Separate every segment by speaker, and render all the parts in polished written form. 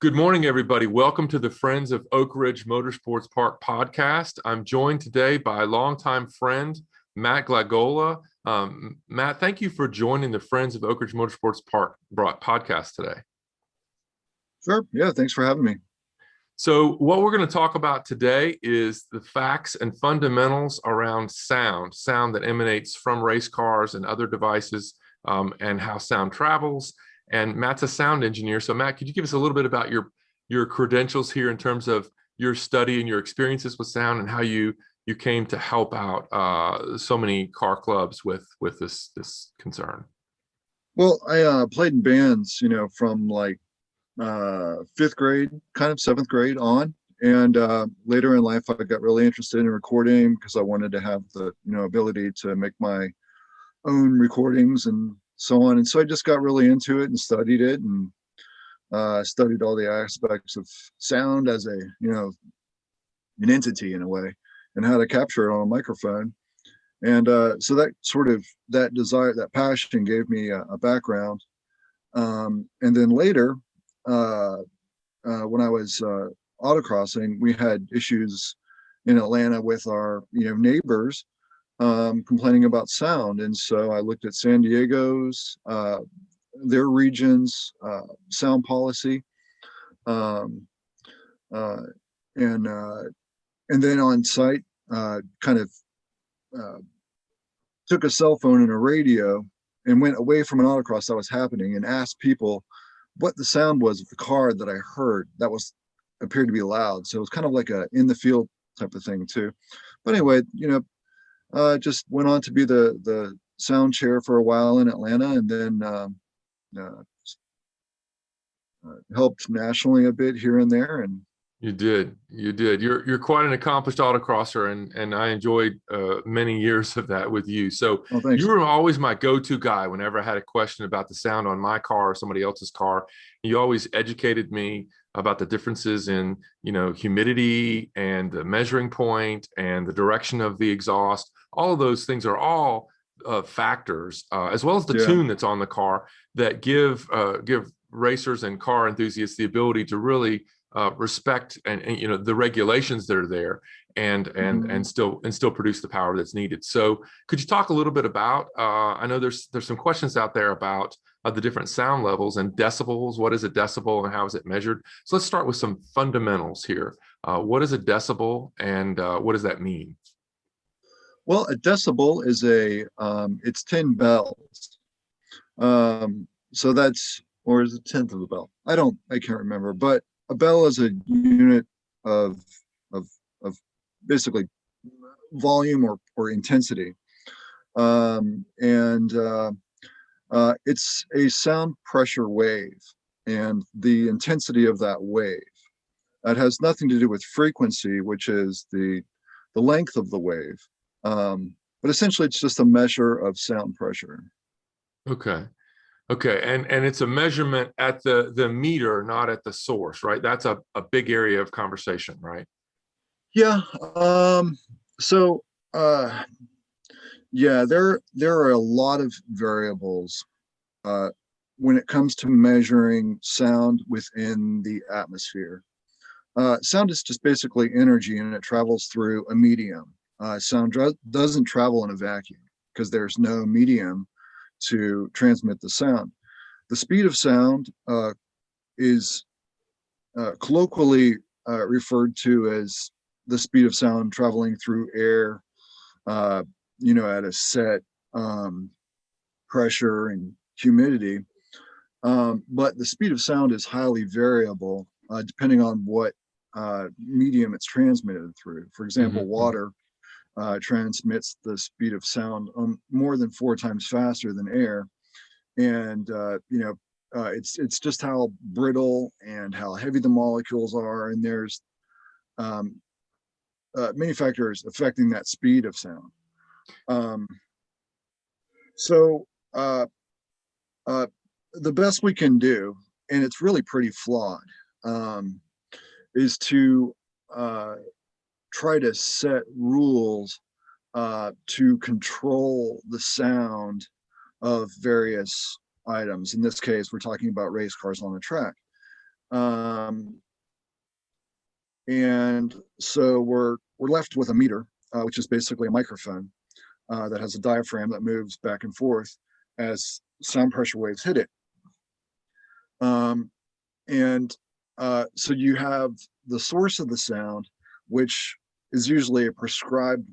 Speaker 1: Good morning, everybody. Welcome to the Friends of Oak Ridge Motorsports Park podcast. I'm joined today by longtime friend, Matt Glagola. Matt, thank you for joining the Friends of Oak Ridge Motorsports Park podcast today.
Speaker 2: Sure. Yeah, thanks for having me.
Speaker 1: So what we're going to talk about today is the facts and fundamentals around sound that emanates from race cars and other devices, and how sound travels. And Matt's a sound engineer. So Matt, could you give us a little bit about your credentials here in terms of your study and your experiences with sound and how you came to help out so many car clubs with this concern?
Speaker 2: Well, I played in bands, from like fifth grade, kind of seventh grade on. And later in life, I got really interested in recording because I wanted to have the, ability to make my own recordings and so on. And so I just got really into it and studied it and studied all the aspects of sound as an entity in a way and how to capture it on a microphone. And so that that desire, that passion gave me a background. And then later, when I was autocrossing, we had issues in Atlanta with our neighbors complaining about sound. And so I looked at San Diego's, their region's sound policy. Um, uh, and then on site, kind of took a cell phone and a radio and went away from an autocross that was happening and asked people what the sound was of the car that I heard that was appeared to be loud. So it was kind of like a in the field type of thing too. But anyway, just went on to be the sound chair for a while in Atlanta, and then helped nationally a bit here and there. And
Speaker 1: You did. You're quite an accomplished autocrosser, and I enjoyed many years of that with you. So
Speaker 2: thanks.
Speaker 1: you were always my go-to guy whenever I had a question about the sound on my car or somebody else's car. You always educated me about the differences in, humidity and the measuring point and the direction of the exhaust. All of those things are all factors, as well as the tune that's on the car that give racers and car enthusiasts the ability to really respect and the regulations that are there and still produce the power that's needed. So could you talk a little bit about I know there's some questions out there about the different sound levels and decibels. What is a decibel and how is it measured? So let's start with some fundamentals here. What is a decibel and what does that mean?
Speaker 2: Well, a decibel is it's 10 bells. So that's, or is it 10th of a bell? I can't remember, but a bell is a unit of basically volume or intensity. It's a sound pressure wave and the intensity of that wave. That has nothing to do with frequency, which is the length of the wave. But essentially it's just a measure of sound pressure.
Speaker 1: Okay. And it's a measurement at the meter, not at the source, right? That's a big area of conversation, right?
Speaker 2: Yeah. There are a lot of variables when it comes to measuring sound within the atmosphere. Sound is just basically energy, and it travels through a medium. Sound doesn't travel in a vacuum because there's no medium to transmit the sound. The speed of sound is colloquially referred to as the speed of sound traveling through air, at a set pressure and humidity. But the speed of sound is highly variable depending on what medium it's transmitted through. For example, water transmits the speed of sound more than 4 times faster than air. And it's just how brittle and how heavy the molecules are, and there's many factors affecting that speed of sound. The best we can do, and it's really pretty flawed, is to try to set rules to control the sound of various items. In this case, we're talking about race cars on the track. Um, and so we're left with a meter, which is basically a microphone that has a diaphragm that moves back and forth as sound pressure waves hit it. And so you have the source of the sound, which is usually a prescribed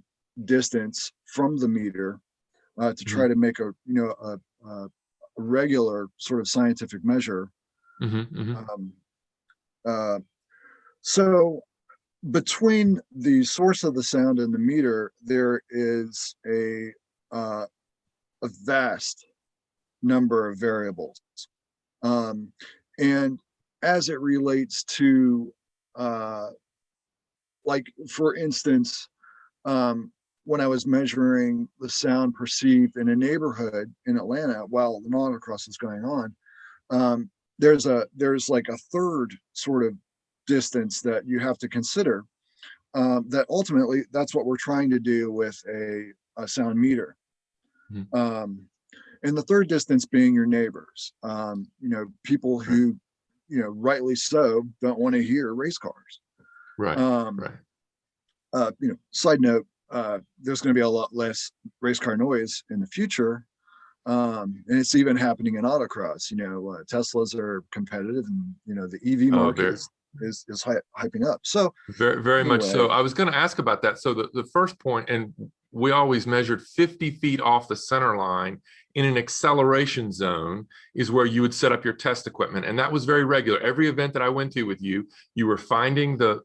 Speaker 2: distance from the meter to try to make a regular sort of scientific measure. So between the source of the sound and the meter, there is a vast number of variables. And as it relates to, like, for instance, when I was measuring the sound perceived in a neighborhood in Atlanta while the autocross is going on, there's like a third sort of distance that you have to consider. That ultimately, that's what we're trying to do with a sound meter. And the third distance being your neighbors, people who, rightly so, don't want to hear race cars.
Speaker 1: Right.
Speaker 2: Side note, there's going to be a lot less race car noise in the future. And it's even happening in autocross. Teslas are competitive, and the EV market is hyping up. So
Speaker 1: very much so. I was going to ask about that. So the first point, and we always measured 50 feet off the center line in an acceleration zone is where you would set up your test equipment. And that was very regular. Every event that I went to with you, you were finding the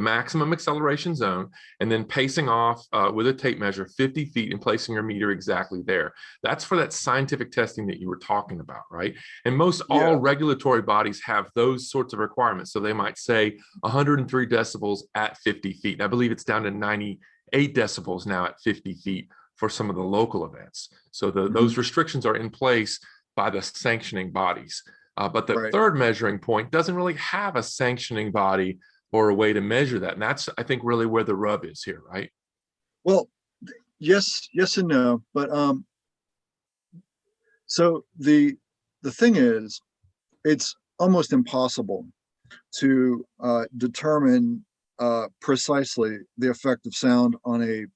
Speaker 1: maximum acceleration zone and then pacing off with a tape measure 50 feet and placing your meter exactly there. That's for that scientific testing that you were talking about, right? And most all regulatory bodies have those sorts of requirements. So they might say 103 decibels at 50 feet. I believe it's down to 98 decibels now at 50 feet for some of the local events. So those restrictions are in place by the sanctioning bodies. But the third measuring point doesn't really have a sanctioning body or a way to measure that. And that's, I think, really where the rub is here, right?
Speaker 2: Well, yes and no. But so the thing is, it's almost impossible to determine precisely the effect of sound on a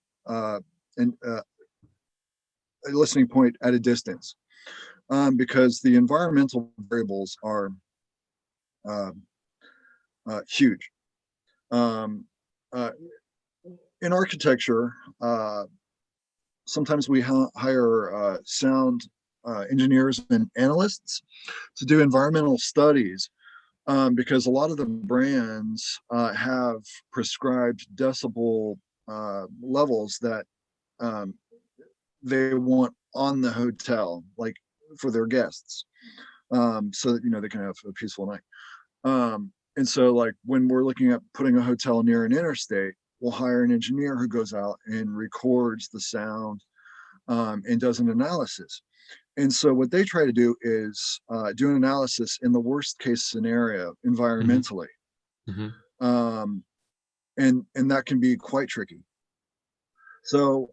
Speaker 2: listening point at a distance, because the environmental variables are huge. In architecture, sometimes we hire sound engineers and analysts to do environmental studies, because a lot of the brands have prescribed decibel levels that they want on the hotel, like for their guests, so that they can have a peaceful night. And so, like, when we're looking at putting a hotel near an interstate, we'll hire an engineer who goes out and records the sound and does an analysis. And so what they try to do is do an analysis in the worst case scenario environmentally. And that can be quite tricky. So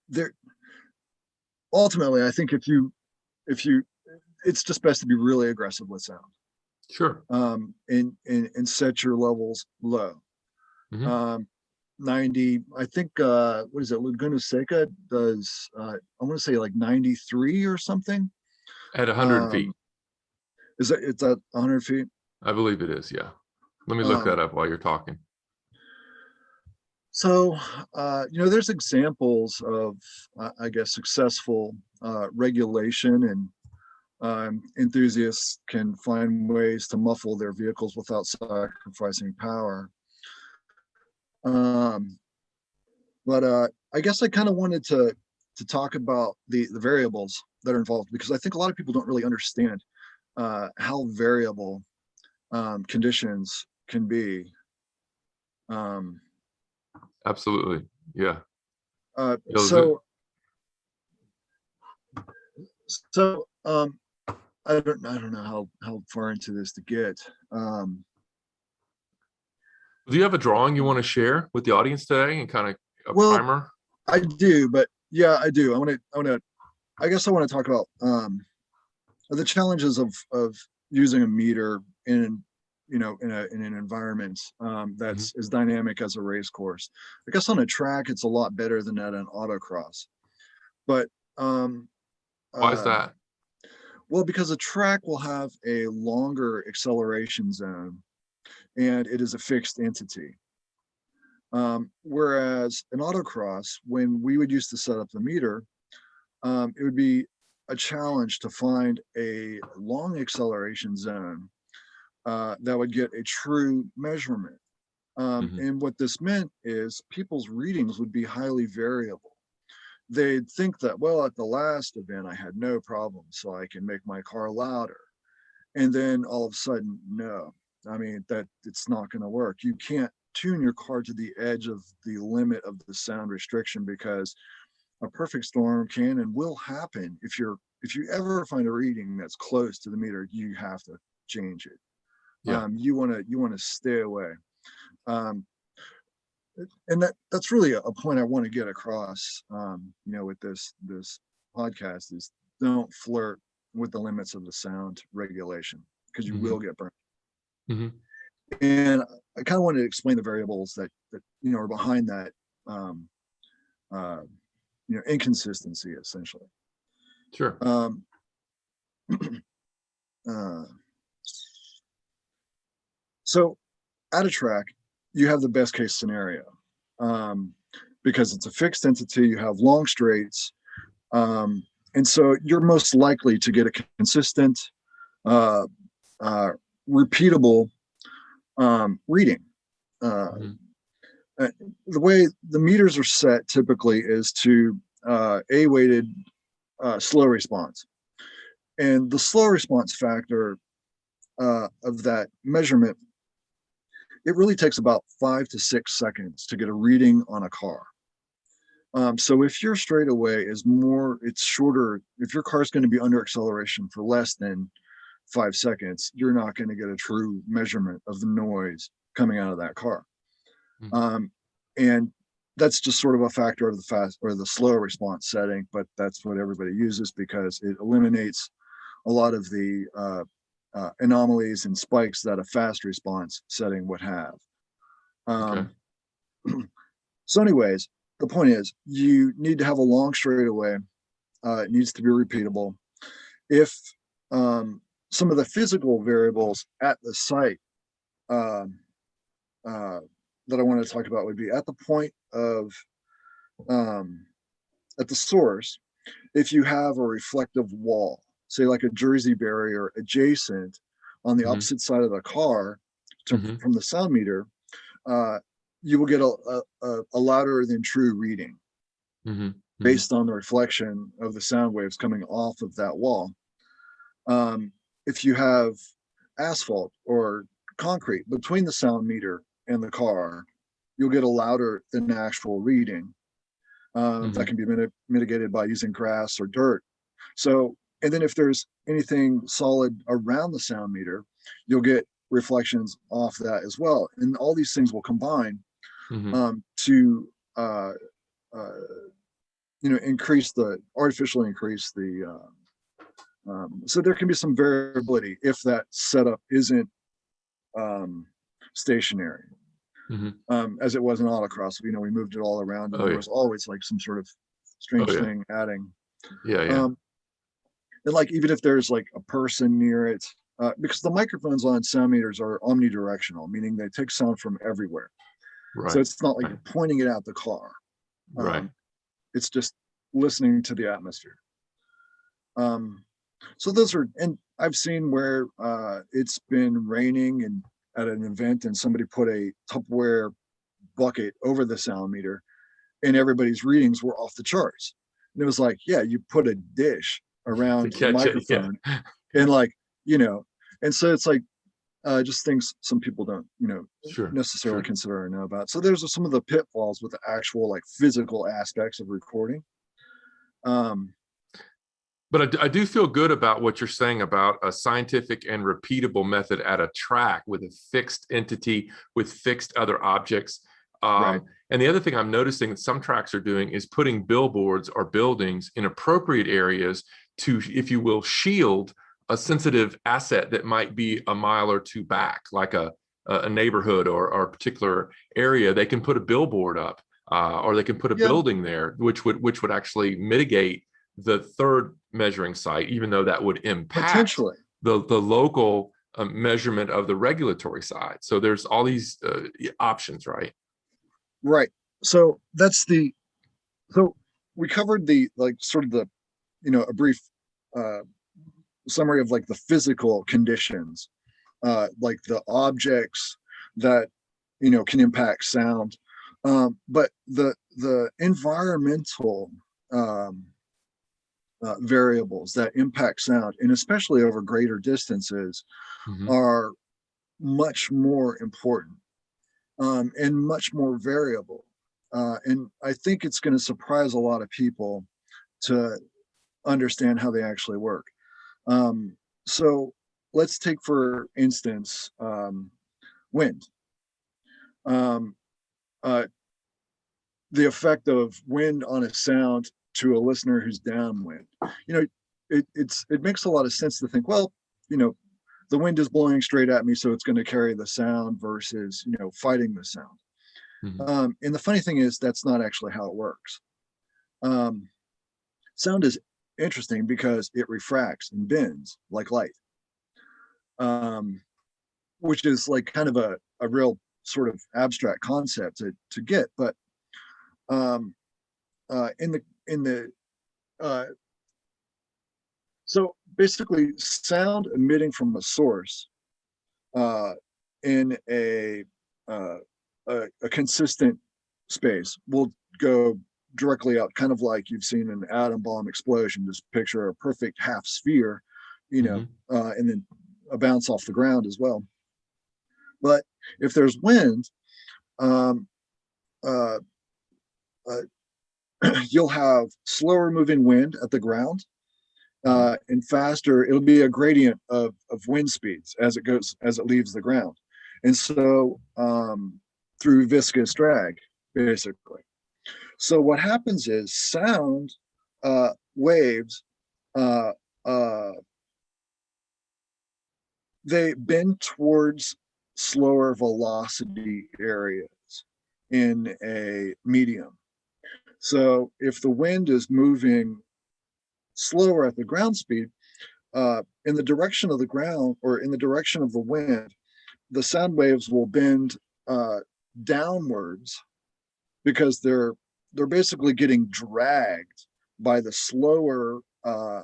Speaker 2: there, ultimately, I think if you it's just best to be really aggressive with sound.
Speaker 1: Sure.
Speaker 2: And set your levels low. 90, I think, what is it, Laguna Seca does, I want to say like 93 or something.
Speaker 1: At 100 feet.
Speaker 2: It's at 100 feet?
Speaker 1: I believe it is, yeah. Let me look that up while you're talking.
Speaker 2: So, there's examples of, I guess, successful regulation, and enthusiasts can find ways to muffle their vehicles without sacrificing power. But I guess I kind of wanted to talk about the variables that are involved, because I think a lot of people don't really understand how variable conditions can be.
Speaker 1: Absolutely, yeah.
Speaker 2: So I don't know how far into this to get.
Speaker 1: Do you have a drawing you want to share with the audience today, and kind of a primer?
Speaker 2: I do, but yeah, I do. I guess I want to talk about the challenges of using a meter in in an environment
Speaker 1: Mhm.
Speaker 2: that's as dynamic as a race course. I guess on a track it's a lot better than at an autocross, but um,
Speaker 1: Why is
Speaker 2: uh,
Speaker 1: that?
Speaker 2: well, because a track will have a longer acceleration zone and it is a fixed entity. Whereas an autocross, when we would use to set up the meter, it would be a challenge to find a long acceleration zone that would get a true measurement.
Speaker 1: Mhm.
Speaker 2: And what this meant is people's readings would be highly variable. They'd think that, well, at the last event, I had no problem, so I can make my car louder. And then all of a sudden, no. I mean, that it's not going to work. You can't tune your car to the edge of the limit of the sound restriction because a perfect storm can and will happen. If you ever find a reading that's close to the meter, you have to change it.
Speaker 1: Yeah.
Speaker 2: You want to stay away. Um, and that's really a point I want to get across. With this podcast is don't flirt with the limits of the sound regulation because you
Speaker 1: Mhm.
Speaker 2: will get burned.
Speaker 1: Mhm.
Speaker 2: And I kind of wanted to explain the variables that are behind that um, uh, inconsistency essentially.
Speaker 1: Sure.
Speaker 2: Um, uh, so at a track, you have the best case scenario um, because it's a fixed entity. You have long straights, and so you're most likely to get a consistent, uh, uh, repeatable reading. Uh,
Speaker 1: Mhm.
Speaker 2: the way the meters are set typically is to a weighted slow response, and the slow response factor of that measurement, it really takes about 5 to 6 seconds to get a reading on a car. So if your straightaway is more, it's shorter. If your car is going to be under acceleration for less than 5 seconds, you're not going to get a true measurement of the noise coming out of that car.
Speaker 1: Mhm.
Speaker 2: Um, and that's just sort of a factor of the fast or the slow response setting, but that's what everybody uses because it eliminates a lot of the anomalies and spikes that a fast response setting would have.
Speaker 1: Okay.
Speaker 2: Um, so, anyways, the point is you need to have a long straightaway. It needs to be repeatable. If some of the physical variables at the site um, uh, that I want to talk about would be at the point of um, at the source, if you have a reflective wall, say like a Jersey barrier adjacent on the
Speaker 1: Mhm.
Speaker 2: opposite side of the car
Speaker 1: Mhm.
Speaker 2: from the sound meter, uh, you will get a louder than true reading
Speaker 1: Mhm. Mhm.
Speaker 2: based on the reflection of the sound waves coming off of that wall. Um, if you have asphalt or concrete between the sound meter and the car, you'll get a louder than actual reading that
Speaker 1: Mhm.
Speaker 2: can be mitigated by using grass or dirt. So, and then if there's anything solid around the sound meter, you'll get reflections off that as well. And all these things will combine
Speaker 1: Mhm.
Speaker 2: to uh, artificially increase the so there can be some variability if that setup isn't um, stationary,
Speaker 1: Mhm.
Speaker 2: as it was in autocross. We moved it all around, and
Speaker 1: Oh
Speaker 2: there
Speaker 1: yeah.
Speaker 2: was always like some sort of
Speaker 1: Oh
Speaker 2: strange
Speaker 1: yeah.
Speaker 2: thing adding.
Speaker 1: Yeah. Yeah.
Speaker 2: Um, and like even if there's like a person near it, because the microphones on sound meters are omnidirectional, meaning they take sound from everywhere. So
Speaker 1: Right.
Speaker 2: it's not like
Speaker 1: Right.
Speaker 2: you're pointing it out the car.
Speaker 1: Right.
Speaker 2: Um, it's just listening to the atmosphere. Um, so those are, and I've seen where it's been raining and at an event, and somebody put a Tupperware bucket over the sound meter, and everybody's readings were off the charts. And it was like, yeah, you put a dish
Speaker 1: To
Speaker 2: around the
Speaker 1: catch it. Yeah.
Speaker 2: microphone,
Speaker 1: Yeah.
Speaker 2: and like, you know, and so it's like just things some people don't,
Speaker 1: Sure.
Speaker 2: necessarily
Speaker 1: Sure.
Speaker 2: consider or know about. So there's some of the pitfalls with the actual like physical aspects of recording. Um,
Speaker 1: But I do feel good about what you're saying about a scientific and repeatable method at a track with a fixed entity with fixed other objects.
Speaker 2: right.
Speaker 1: And the other thing I'm noticing that some tracks are doing is putting billboards or buildings in appropriate areas to, if you will, shield a sensitive asset that might be a mile or two back, like a neighborhood or a particular area, they can put a billboard up, or they can put a
Speaker 2: Yeah,
Speaker 1: building there, which would actually mitigate the third measuring site, even though that would impact
Speaker 2: potentially.
Speaker 1: the local measurement of the regulatory side. So there's all these options, right?
Speaker 2: Right. So that's the so we covered the like sort of the a brief uh, summary of like the physical conditions, like the objects that can impact sound, but the environmental um, variables that impact sound, and especially over greater distances,
Speaker 1: Mm-hmm.
Speaker 2: are much more important, and much more variable. And I think it's going to surprise a lot of people to understand how they actually work. So let's take, for instance, wind. Um, uh, the effect of wind on a sound to a listener who's downwind. You know, it makes a lot of sense to think, well, you know, the wind is blowing straight at me, so it's going to carry the sound versus fighting the sound.
Speaker 1: Mm-hmm.
Speaker 2: And the funny thing is, that's not actually how it works. Um, Sound is interesting because it refracts and bends like light, um, which is like kind of a real sort of abstract concept to get. But um, in the uh, so basically, sound emitting from a source uh, in uh, a consistent space will go directly out, kind of like you've seen an atom bomb explosion. Just picture a perfect half sphere,
Speaker 1: Mm-hmm.
Speaker 2: and then a bounce off the ground as well. But if there's wind, um, uh, uh, you'll have slower moving wind at the ground,
Speaker 1: Mm-hmm.
Speaker 2: and faster. It'll be a gradient of wind speeds as it leaves the ground, and so through viscous drag, basically. So what happens is sound waves, uh, uh, they bend towards slower velocity areas in a medium. So if the wind is moving slower at the ground speed, in the direction of the ground or in the direction of the wind, the sound waves will bend uh, downwards because they're basically getting dragged by the slower uh,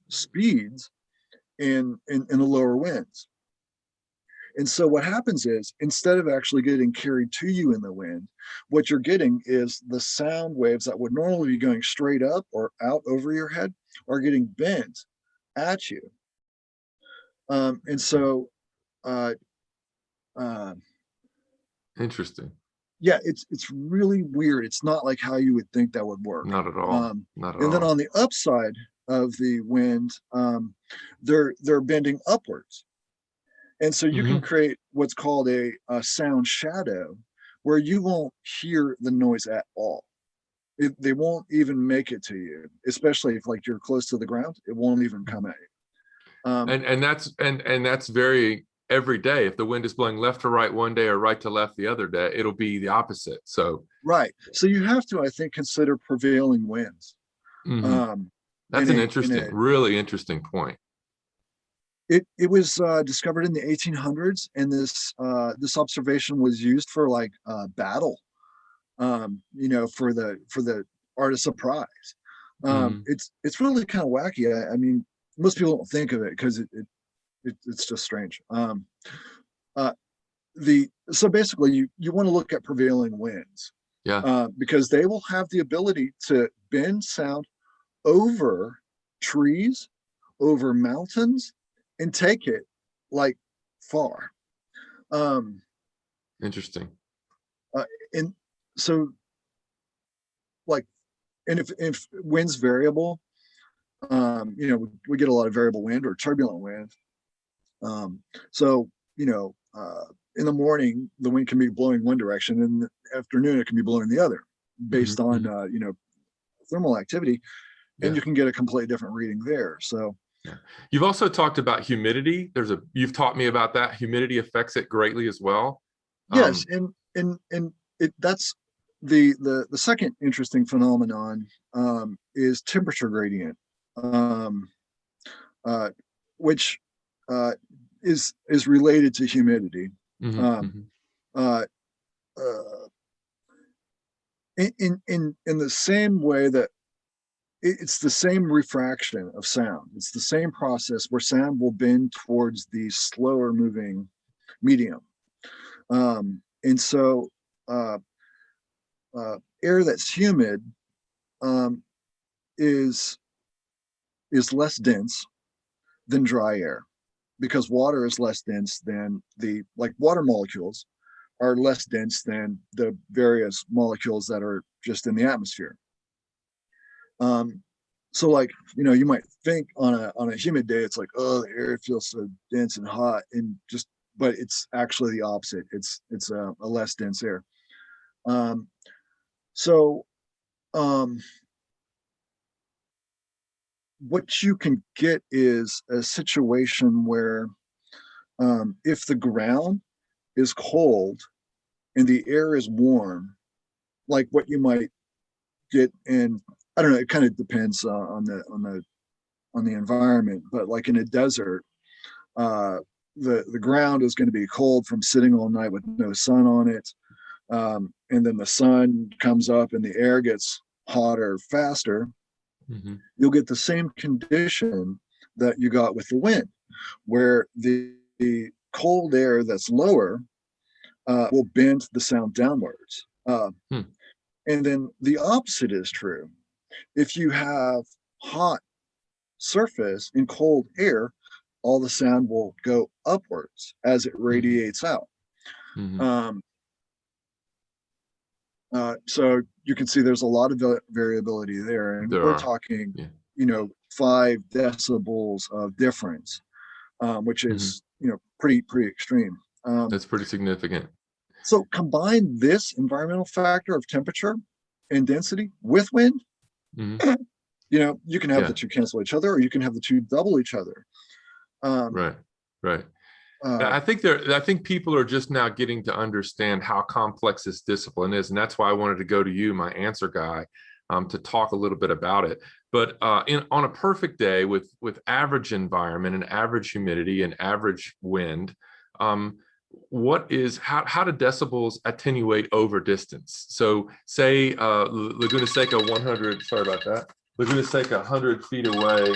Speaker 2: speeds in the lower winds. And so what happens is, instead of actually getting carried to you in the wind, what you're getting is the sound waves that would normally be going straight up or out over your head are getting bent at you. And so, uh, uh,
Speaker 1: Interesting.
Speaker 2: yeah, it's really weird. It's not like how you would think that would work.
Speaker 1: Not at all. Not at
Speaker 2: And then
Speaker 1: all.
Speaker 2: on the upside of the wind, they're bending upwards. And so you can
Speaker 1: Mm-hmm.
Speaker 2: create what's called a sound shadow, where you won't hear the noise at all. They won't even make it to you, especially if like you're close to the ground. It won't even come at you.
Speaker 1: And that's very every day. If the wind is blowing left to right one day or right to left the other day, it'll be the opposite. So
Speaker 2: Right. So you have to, I think, consider prevailing winds.
Speaker 1: mhm.
Speaker 2: Um,
Speaker 1: That's
Speaker 2: in
Speaker 1: an
Speaker 2: in
Speaker 1: interesting,
Speaker 2: a
Speaker 1: really interesting point.
Speaker 2: it was discovered in the 1800s, and this observation was used for like battle, for the art of surprise.
Speaker 1: Mhm.
Speaker 2: It's really kind of wacky. I mean, most people don't think of it because it's just strange. Uh, the So basically, you want to look at prevailing winds,
Speaker 1: Yeah.
Speaker 2: because they will have the ability to bend sound over trees, over mountains, and take it like far. Um,
Speaker 1: Interesting.
Speaker 2: uh, and so like, and if wind's variable, we get a lot of variable wind or turbulent wind. So in the morning the wind can be blowing one direction, and in the afternoon it can be blowing the other,
Speaker 1: Mhm.
Speaker 2: based on
Speaker 1: Mhm.
Speaker 2: thermal activity, and
Speaker 1: Yeah.
Speaker 2: you can get a completely different reading there. So
Speaker 1: Yeah. You've also talked about humidity. You've taught me about that. Humidity affects it greatly as well.
Speaker 2: Yes,
Speaker 1: Um,
Speaker 2: and that's the second interesting phenomenon, is temperature gradient, um, uh, which uh, is related to humidity.
Speaker 1: mhm,
Speaker 2: Um,
Speaker 1: mhm.
Speaker 2: uh, uh, in the same way that it's the same refraction of sound. It's the same process where sound will bend towards the slower moving medium. And so uh, air that's humid, um, is less dense than dry air, because water is less dense than the like water molecules are less dense than the various molecules that are just in the atmosphere. Um, so like, you might think on a humid day, it's like, oh, the air feels so dense and hot, and just, but it's actually the opposite. It's a less dense air. Um, so um, what you can get is a situation where, if the ground is cold and the air is warm, like what you might get in, I don't know, it kind of depends on the environment, but like in a desert, uh, the ground is going to be cold from sitting all night with no sun on it, and then the sun comes up and the air gets hotter faster.
Speaker 1: Mhm.
Speaker 2: You'll get the same condition that you got with the wind, where the cold air that's lower will bend the sound downwards.
Speaker 1: Hmm.
Speaker 2: And then the opposite is true. If you have hot surface and cold air, all the sound will go upwards as it
Speaker 1: Mhm.
Speaker 2: radiates out.
Speaker 1: Mhm.
Speaker 2: Um, so you can see there's a lot of variability there, and
Speaker 1: There
Speaker 2: we're
Speaker 1: are.
Speaker 2: talking,
Speaker 1: Yeah.
Speaker 2: 5 decibels of difference, which
Speaker 1: Mhm.
Speaker 2: is pretty extreme.
Speaker 1: That's pretty significant.
Speaker 2: So combine this environmental factor of temperature and density with wind,
Speaker 1: Mhm.
Speaker 2: you can have the
Speaker 1: Yeah.
Speaker 2: two cancel each other, or you can have the two double each other. Um,
Speaker 1: Right. Right.
Speaker 2: uh,
Speaker 1: I think people are just now getting to understand how complex this discipline is, and that's why I wanted to go to you, my answer guy, to talk a little bit about it. But on a perfect day with average environment and average humidity and average wind, um, how do decibels attenuate over distance? So say Laguna Seca 100, sorry about that, Laguna Seca 100 feet away,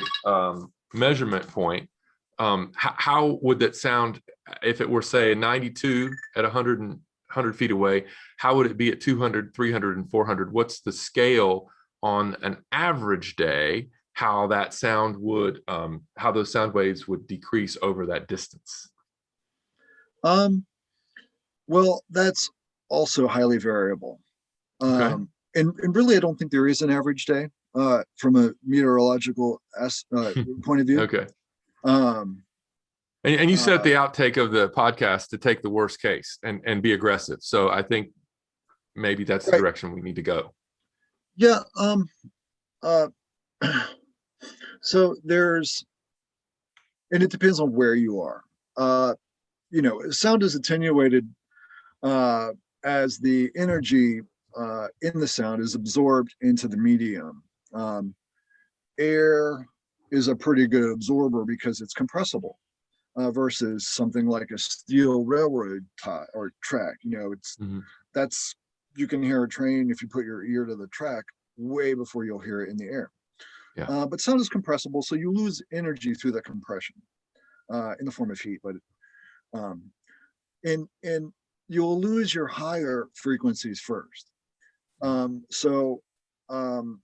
Speaker 1: measurement point. How would that sound if it were, say, a 92 at 100 feet away? How would it be at 200, 300, and 400? What's the scale on an average day? How how those sound waves would decrease over that distance?
Speaker 2: um, well, that's also highly variable.
Speaker 1: Okay.
Speaker 2: And really, I don't think there is an average day, from a meteorological point of view.
Speaker 1: Okay.
Speaker 2: Um,
Speaker 1: And you said at
Speaker 2: uh,
Speaker 1: the outtake of the podcast to take the worst case and be aggressive. So I think maybe that's the
Speaker 2: right.
Speaker 1: direction we need to go.
Speaker 2: Yeah. Uh, so and it depends on where you are. Uh, sound is attenuated uh, as the energy in the sound is absorbed into the medium. Um, Air is a pretty good absorber because it's compressible, versus something like a steel railroad tie or track.
Speaker 1: Mhm.
Speaker 2: That's you can hear a train if you put your ear to the track way before you'll hear it in the air.
Speaker 1: Yeah.
Speaker 2: But sound is compressible, so you lose energy through the compression, in the form of heat. But um, and you'll lose your higher frequencies first. So um,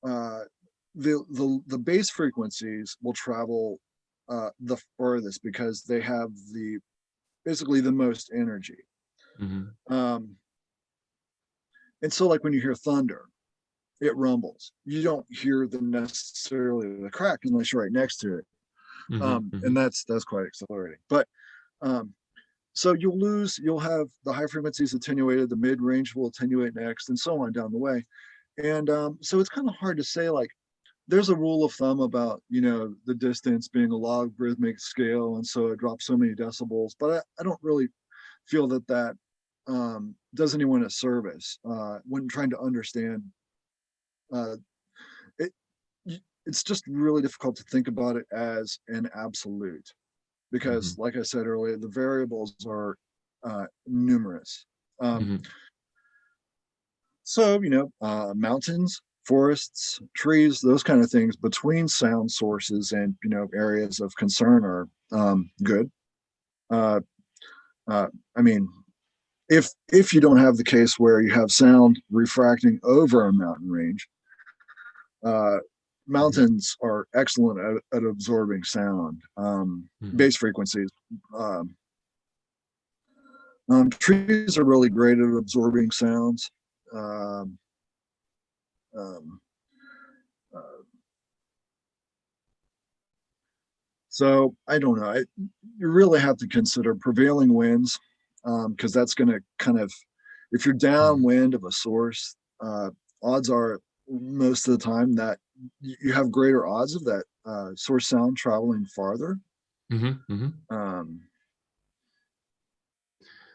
Speaker 2: uh, the base frequencies will travel the furthest because they have basically the most energy.
Speaker 1: Mhm.
Speaker 2: Um, and so, like when you hear thunder, it rumbles. You don't hear necessarily the crack unless you're right next to it,
Speaker 1: Mhm.
Speaker 2: and
Speaker 1: Mhm.
Speaker 2: that's quite accelerating. But um, so you'll have the high frequencies attenuated, the mid range will attenuate next, and so on down the way. And so it's kind of hard to say like there's a rule of thumb about, the distance being a logarithmic scale, and so it drops so many decibels. But I don't really feel that does anyone a service when trying to understand. Uh, it, it's just really difficult to think about it as an absolute, because,
Speaker 1: Mhm.
Speaker 2: like I said earlier, the variables are numerous. Um,
Speaker 1: Mhm.
Speaker 2: So, mountains, forests, trees, those kind of things between sound sources and, areas of concern are good. Uh, I mean, if you don't have the case where you have sound refracting over a mountain range, uh,
Speaker 1: Mhm.
Speaker 2: mountains are excellent at absorbing sound,
Speaker 1: Mhm.
Speaker 2: bass frequencies. Um, Trees are really great at absorbing sounds. Um, um, uh, So I don't know. You really have to consider prevailing winds, because that's going to kind of, if you're
Speaker 1: Mhm.
Speaker 2: downwind of a source, odds are most of the time that you have greater odds of that source sound traveling farther.
Speaker 1: Mhm. Mhm.
Speaker 2: Um,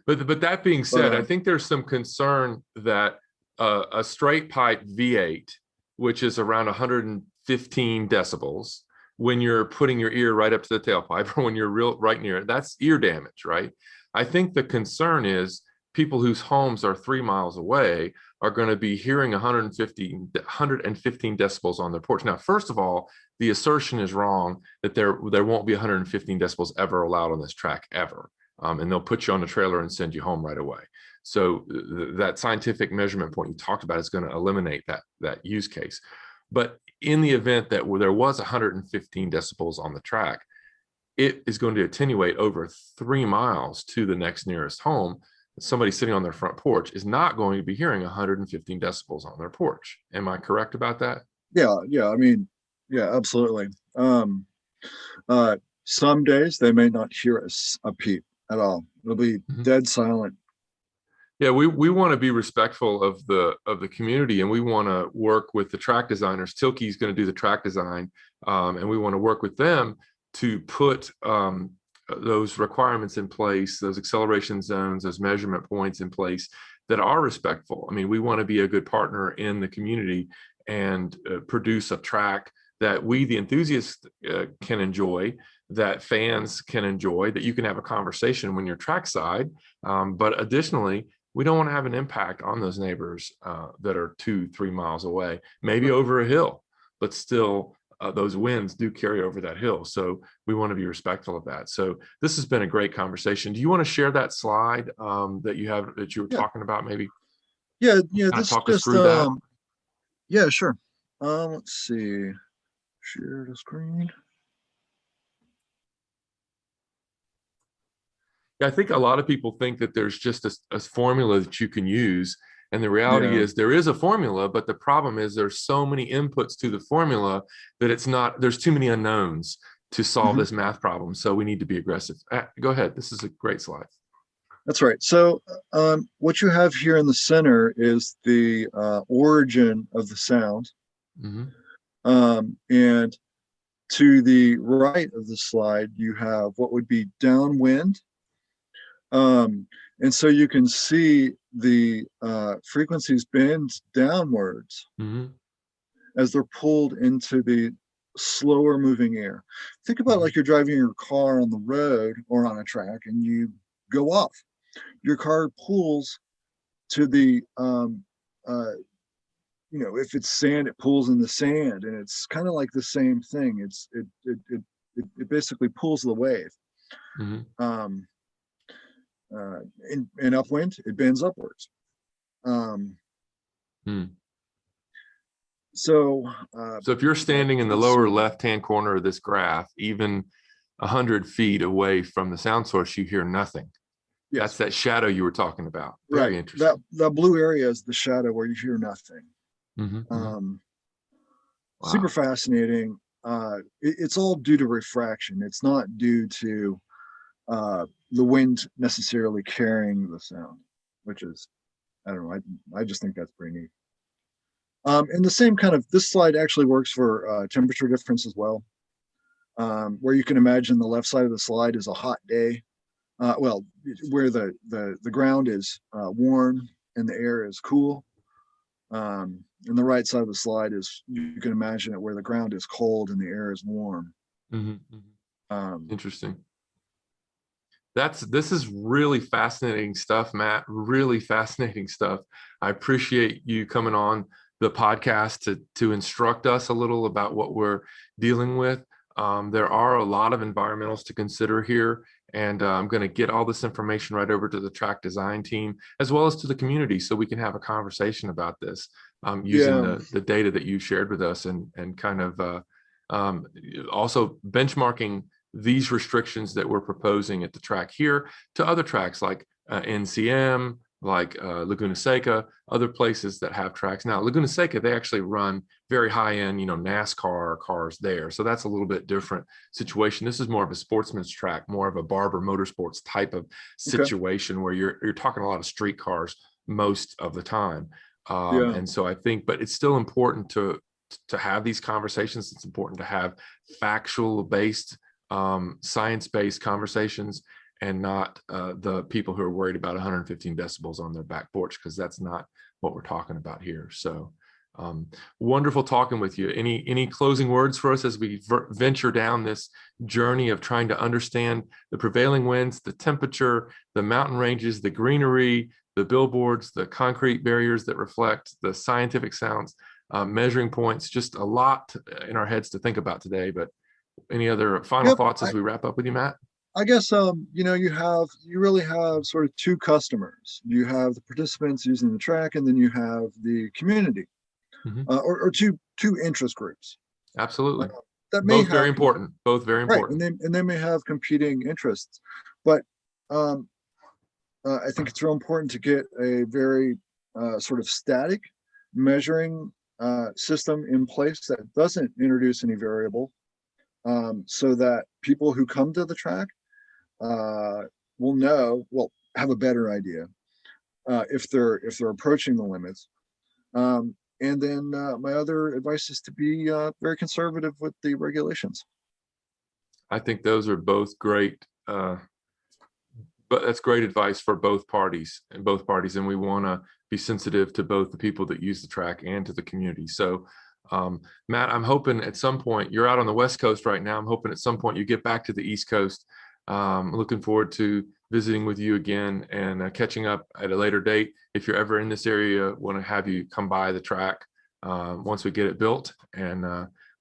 Speaker 1: But that being
Speaker 2: but
Speaker 1: said, I think there's some concern that a straight pipe V8, which is around 115 decibels, when you're putting your ear right up to the tailpipe or when you're real right near it, that's ear damage, right? I think the concern is people whose homes are 3 miles away are going to be hearing 115 decibels on their porch. Now, first of all, the assertion is wrong that there won't be 115 decibels ever allowed on this track ever. And they'll put you on a trailer and send you home right away. So that scientific measurement point you talked about is going to eliminate that use case. But in the event that there was 115 decibels on the track, it is going to attenuate over 3 miles to the next nearest home. Somebody sitting on their front porch is not going to be hearing 115 decibels on their porch. Am I correct about that?
Speaker 2: yeah. I mean, yeah, absolutely. Some days they may not hear a peep at all. It'll be
Speaker 1: Mhm.
Speaker 2: dead silent.
Speaker 1: Yeah, we want to be respectful of the community, and we want to work with the track designers. Tilkey's going to do the track design, and we want to work with them to put those requirements in place, those acceleration zones, those measurement points in place that are respectful. I mean, we want to be a good partner in the community and produce a track that we, the enthusiasts, can enjoy, that fans can enjoy, that you can have a conversation when you're trackside. But additionally, we don't want to have an impact on those neighbors that are 2, 3 miles away, maybe over a hill, but still those winds do carry over that hill. So we want to be respectful of that. So this has been a great conversation. Do you want to share that slide that you were
Speaker 2: Yeah,
Speaker 1: talking about? Maybe
Speaker 2: yeah.
Speaker 1: kind of
Speaker 2: This
Speaker 1: talk us
Speaker 2: just
Speaker 1: through that.
Speaker 2: yeah, sure. Let's see. Share the screen.
Speaker 1: Yeah, I think a lot of people think that there's just a formula that you can use. And the reality
Speaker 2: Yeah.
Speaker 1: is there is a formula, but the problem is there's so many inputs to the formula that there's too many unknowns to solve
Speaker 2: Mhm.
Speaker 1: this math problem. So we need to be aggressive. Go ahead. This is a great slide.
Speaker 2: That's right. So, what you have here in the center is the origin of the sound,
Speaker 1: Mm-hmm.
Speaker 2: and to the right of the slide, you have what would be downwind. And so you can see the frequencies bend downwards
Speaker 1: Mm-hmm.
Speaker 2: as they're pulled into the slower moving air. Think about
Speaker 1: Mm-hmm.
Speaker 2: like you're driving your car on the road or on a track and you go off. Your car pulls to the if it's sand, it pulls in the sand, and it's kind of like the same thing. It basically pulls the wave.
Speaker 1: Mm-hmm.
Speaker 2: Um, in upwind, it bends upwards. Um,
Speaker 1: Mm-hmm.
Speaker 2: so
Speaker 1: So if you're standing in the
Speaker 2: let's
Speaker 1: lower
Speaker 2: see.
Speaker 1: left-hand corner of this graph, even 100 feet away from the sound source, you hear nothing. That's
Speaker 2: Yes,
Speaker 1: that shadow you were talking about.
Speaker 2: right.
Speaker 1: Very
Speaker 2: That
Speaker 1: interesting.
Speaker 2: that blue area is the shadow where you hear nothing.
Speaker 1: Mm-hmm. Mm-hmm.
Speaker 2: Um, Super
Speaker 1: Wow.
Speaker 2: fascinating. It's all due to refraction. It's not due to the wind necessarily carrying the sound, which is, I don't know. I just think that's pretty neat. And the same kind of, this slide actually works for temperature difference as well, where you can imagine the left side of the slide is a hot day. Well, where the ground is warm and the air is cool. And the right side of the slide is, you can imagine it, where the ground is cold and the air is warm.
Speaker 1: Interesting. This is really fascinating stuff, Matt. Really fascinating stuff. I appreciate you coming on the podcast to instruct us a little about what we're dealing with. There are a lot of environmentals to consider here, and I'm going to get all this information right over to the track design team as well as to the community, so we can have a conversation about this using the data that you shared with us, and kind of also benchmarking these restrictions that we're proposing at the track here to other tracks like NCM, like Laguna Seca, other places that have tracks. Now, Laguna Seca, they actually run very high-end, NASCAR cars there. So that's a little bit different situation. This is more of a sportsman's track, more of a Barber Motorsports type of situation, where you're talking a lot of street cars most of the time. And so I think, but it's still important to have these conversations. It's important to have factual-based, science-based conversations, and not the people who are worried about 115 decibels on their back porch, because that's not what we're talking about here. So wonderful talking with you. Any closing words for us as we venture down this journey of trying to understand the prevailing winds, the temperature, the mountain ranges, the greenery, the billboards, the concrete barriers that reflect, the scientific sounds, measuring points, just a lot in our heads to think about today. But any other final thoughts as we wrap up with you, Matt?
Speaker 2: I guess you really have sort of two customers. You have the participants using the track, and then you have the community, or two interest groups.
Speaker 1: Absolutely.
Speaker 2: That may
Speaker 1: both very important. Both very important.
Speaker 2: Right, and they may have competing interests, but I think it's real important to get a very sort of static measuring system in place that doesn't introduce any variable, so that people who come to the track will have a better idea if they're approaching the limits. And then my other advice is to be very conservative with the regulations.
Speaker 1: I think those are both great, but that's great advice for both parties, and we want to be sensitive to both the people that use the track and to the community. So Matt, I'm hoping at some point, you're out on the West Coast right now, I'm hoping at some point you get back to the East Coast. Looking forward to visiting with you again and catching up at a later date. If you're ever in this area, want to have you come by the track once we get it built, and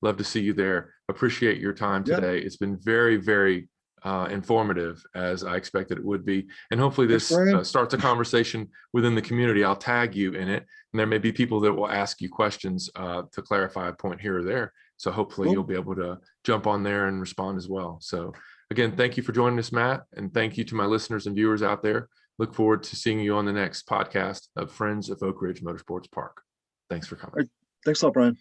Speaker 1: love to see you there. Appreciate your time today. It's been very, very informative, as I expected it would be. And hopefully this starts a conversation within the community. I'll tag you in it, and there may be people that will ask you questions to clarify a point here or there. So hopefully you'll be able to jump on there and respond as well. So again, thank you for joining us, Matt, and thank you to my listeners and viewers out there. Look forward to seeing you on the next podcast of Friends of Oak Ridge Motorsports Park. Thanks for coming.
Speaker 2: Thanks a lot, Brian.